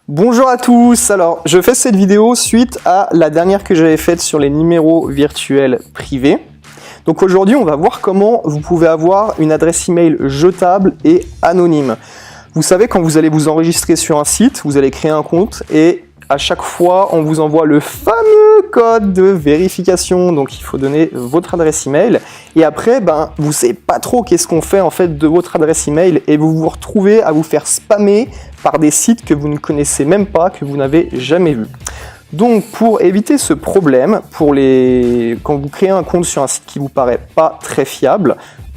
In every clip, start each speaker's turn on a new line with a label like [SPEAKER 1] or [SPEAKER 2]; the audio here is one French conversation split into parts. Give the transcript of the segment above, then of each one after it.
[SPEAKER 1] Bonjour à tous, alors je fais cette vidéo suite à la dernière que j'avais faite sur les numéros virtuels privés. Donc aujourd'hui on va voir comment vous pouvez avoir une adresse email jetable et anonyme. Vous savez, quand vous allez vous enregistrer sur un site, vous allez créer un compte et à chaque fois on vous envoie le fameux code de vérification. Donc il faut donner votre adresse email et après vous savez pas trop qu'est-ce qu'on fait en fait de votre adresse email et vous vous retrouvez à vous faire spammer par des sites que vous ne connaissez même pas, que vous n'avez jamais vus. Donc pour éviter ce problème, quand vous créez un compte sur un site qui vous paraît pas très fiable,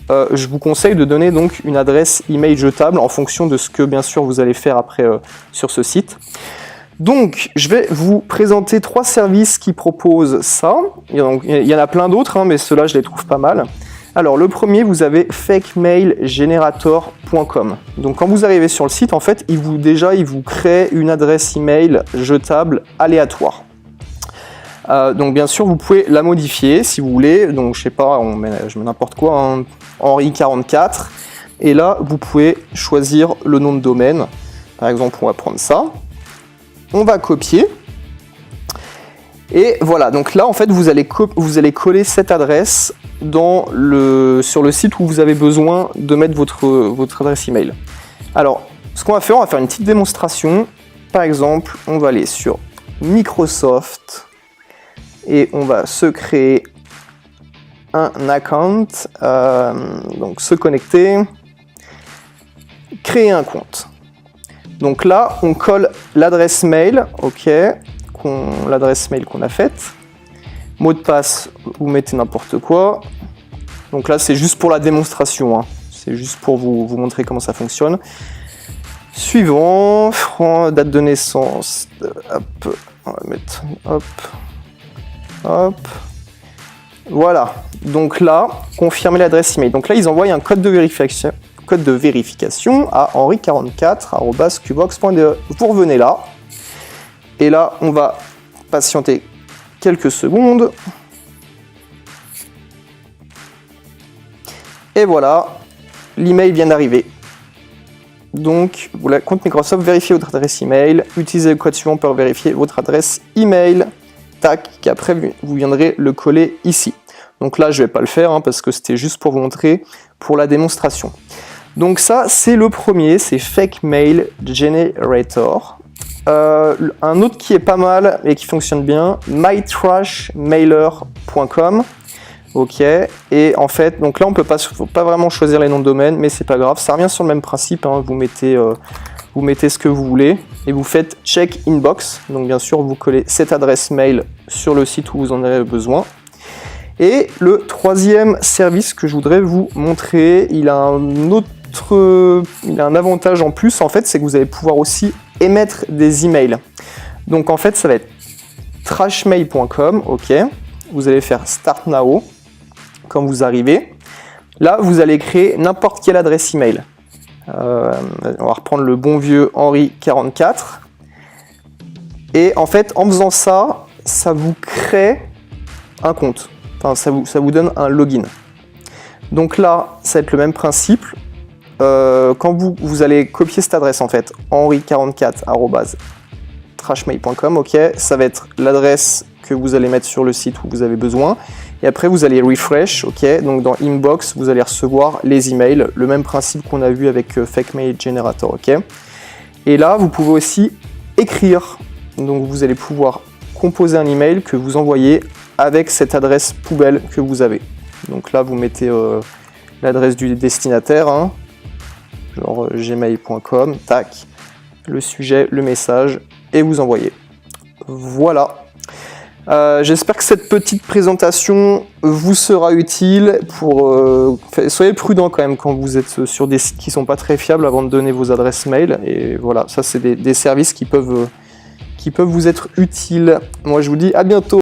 [SPEAKER 1] je vous conseille de donner donc une adresse email jetable en fonction de ce que bien sûr vous allez faire après sur ce site. Donc je vais vous présenter 3 services qui proposent ça. Il y en a plein d'autres, mais ceux-là je les trouve pas mal. Alors le premier, vous avez fakemailgenerator.com. Donc quand vous arrivez sur le site, en fait, il vous crée une adresse email jetable aléatoire. Donc bien sûr, vous pouvez la modifier si vous voulez. Donc je sais pas, je mets n'importe quoi, Henri 44. Et là, vous pouvez choisir le nom de domaine. Par exemple, on va prendre ça. On va copier. Et voilà, donc là en fait vous allez coller cette adresse sur le site où vous avez besoin de mettre votre adresse email. Alors, ce qu'on va faire, on va faire une petite démonstration. Par exemple, on va aller sur Microsoft et on va se créer un account, donc se connecter, créer un compte. Donc là, on colle l'adresse mail, ok, l'adresse mail qu'on a faite. Mot de passe, vous mettez n'importe quoi. Donc là, c'est juste pour la démonstration. C'est juste pour vous montrer comment ça fonctionne. Suivant, date de naissance. Hop, on va mettre. Hop. Voilà. Donc là, confirmer l'adresse email. Donc là, ils envoient un code de vérification. À henri44@qbox.de. Vous revenez là. Et là, on va patienter quelques secondes. Et voilà, l'email vient d'arriver. Donc, compte Microsoft, vérifiez votre adresse email. Utilisez le code suivant pour vérifier votre adresse email. Tac, qu'après, vous viendrez le coller ici. Donc là, je ne vais pas le faire parce que c'était juste pour vous montrer pour la démonstration. Donc ça, c'est le premier, c'est Fake Mail Generator. Un autre qui est pas mal et qui fonctionne bien, mytrashmailer.com. Ok, et en fait, donc là on peut pas vraiment choisir les noms de domaine, mais c'est pas grave, ça revient sur le même principe, vous mettez ce que vous voulez et vous faites check inbox. Donc bien sûr, vous collez cette adresse mail sur le site où vous en avez besoin. Et le troisième service que je voudrais vous montrer, il a un avantage en plus, en fait, c'est que vous allez pouvoir aussi émettre des emails. Donc en fait, ça va être trashmail.com, ok. Vous allez faire Start Now quand vous arrivez. Là, vous allez créer n'importe quelle adresse email. On va reprendre le bon vieux Henri 44. Et en fait, en faisant ça, ça vous crée un compte. Enfin, ça vous donne un login. Donc là, ça va être le même principe. Quand vous allez copier cette adresse en fait, henri44@trashmail.com, ok, ça va être l'adresse que vous allez mettre sur le site où vous avez besoin. Et après, vous allez refresh, ok, donc dans Inbox, vous allez recevoir les emails, le même principe qu'on a vu avec Fake Mail Generator, ok. Et là, vous pouvez aussi écrire, donc vous allez pouvoir composer un email que vous envoyez avec cette adresse poubelle que vous avez. Donc là, vous mettez l'adresse du destinataire, genre gmail.com, tac, le sujet, le message, et vous envoyez. Voilà. J'espère que cette petite présentation vous sera utile. Soyez prudent quand même quand vous êtes sur des sites qui ne sont pas très fiables avant de donner vos adresses mail. Et voilà, ça c'est des services qui peuvent vous être utiles. Moi je vous dis à bientôt.